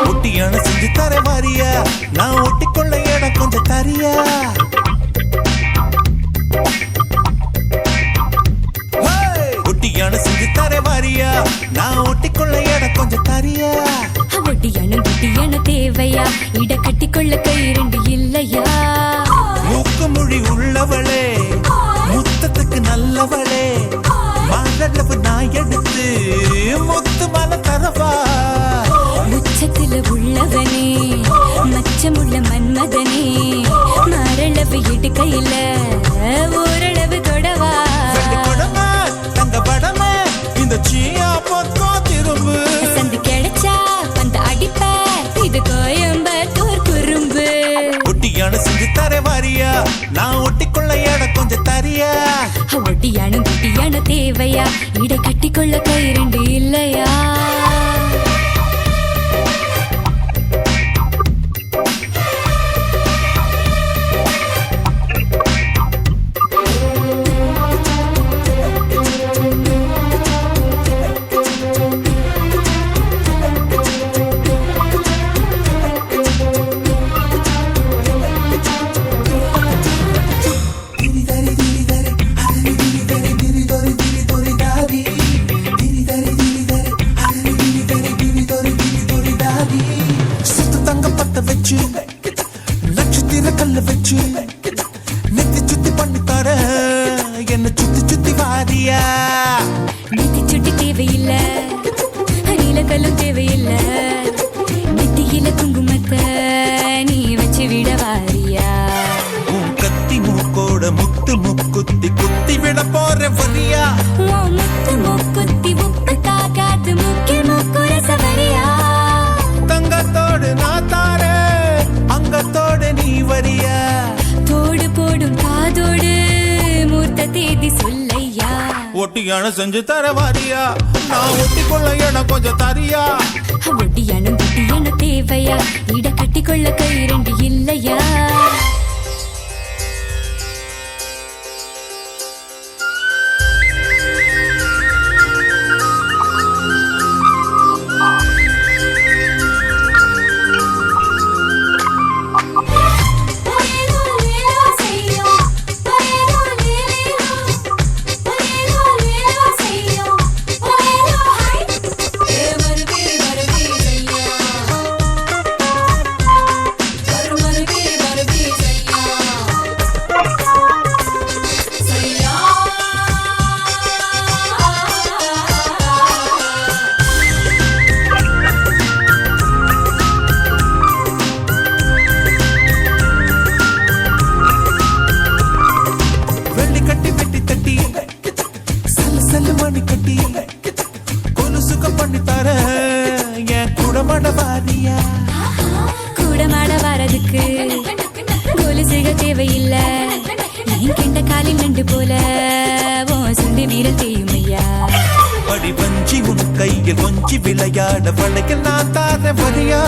ஒட்டியான செஞ்சு தர மாறியா நான் ஒட்டிக்கொள்ள இடம் கொஞ்சம் தரியா ஒட்டியான செஞ்சு தர மாறியா நான் ஒட்டிக்கொள்ள இடம் கொஞ்சம் தரியா ஒட்டியான தேவையா இட கட்டிக்கொள்ள கை இரண்டு இல்லையா மூக்கு மொழி உள்ளவளே முத்தத்துக்கு நல்லவளே மாதளவு நான் எடுத்து முத்து மல தரவா உச்சத்துல உள்ளவனே மச்சமுள்ள மன்மதனே மரளவு இடுக்கையில ஓரளவு தொடவா கொடமா தங்க படமா இந்த சீயா பொத்தோ திரும்பு சந்து கிடைச்சா அந்த அடிப்ப இது கோயம்பத்தூர் குறும்பு ஒட்டியான செஞ்சு தர மாறியா நான் ஒட்டிக்கொள்ள இடம் கொஞ்சம் தரியா ஒட்டியான தேவையா இட கட்டிக்கொள்ள கை இரண்டு இல்லையா வச்சு நட்சத்திர கல்ல வச்சு நெத்தி சுத்தி பண்ணி தர என்ன சுத்தி சுத்தி வாரியா நெத்தி சுட்டி தேவையில்ல நீலக்கல்லும் தேவையில்ல நெத்தியில குங்குமத்தை நீ வச்சு விட வாரியா உன் கத்தி மூக்கோட முத்து முக்குத்தி குத்தி விட போற வரியா முத்து முக்குத்தி உப்பு காக்காத்து முக்கில் முக்குற சவரியா தங்கத்தோடு நான் தாரே அங்கத்தோடு நீ வரியா தோடு போடும் காதோடு மூர்த்த தேதி சொல்லையா ஒட்டியான செஞ்சு தர வாரியா நான் ஒட்டிக்கொள்ள இடம் கொஞ்சம் தரியா ஒட்டியான தேவையா இட கட்டிக்கொள்ள கை இரண்டு இல்லையா மணி கட்டி கொலுசுக பண்ணி தர என் குடமாட வாரியா கூடமாட வரதுக்கு கொலுசுக தேவையில்ல என் கெண்ட காலில் நண்டு போல சுண்டி மீற செய்யுமையா அடி வஞ்சி உன் கையில் கொஞ்சி விளையாட வளையில் நான் தார வரியா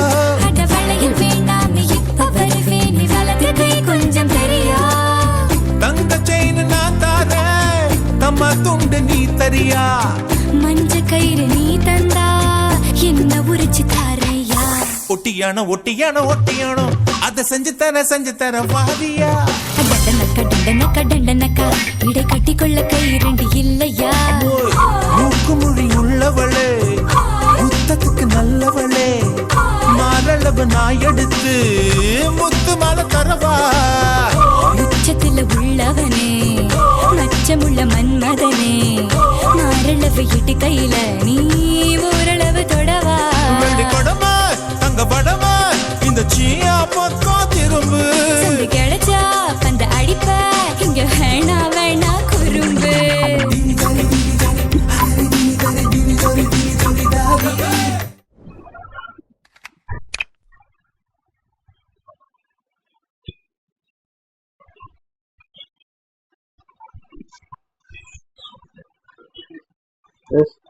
அட வளையில் வேண்டாம் இப்ப வருவேன் நீ வளர்த்த கை கொஞ்சம் தெரியா தங்க செயின் நான் தார தம்மா துண்டு நீ தரியா மஞ்ச கயிறு நீ தந்தா என்ன உரிச்சு தாரையா ஒட்டியானோ அத செஞ்சு தர வாரியா டண்டனக்கா இடை கட்டிக்கொள்ள கை இரண்டு இல்லையா மூக்கு மொழி உள்ளவளே முத்தத்துக்கு நல்லவளே மாரளவு நான் எடுத்து முத்து மாலை தரவா உச்சத்துல உள்ளவனே மச்சமுள்ள மன்மதனே மாரளவு இட்டு கையில நீ ஓரளவு தொடவா கொடமா தங்க படமா இந்த சீயா பொத்தோ திரும்பு கிடைச்சா அந்த அடிப்ப இங்க வேணா குறும்பு Yes.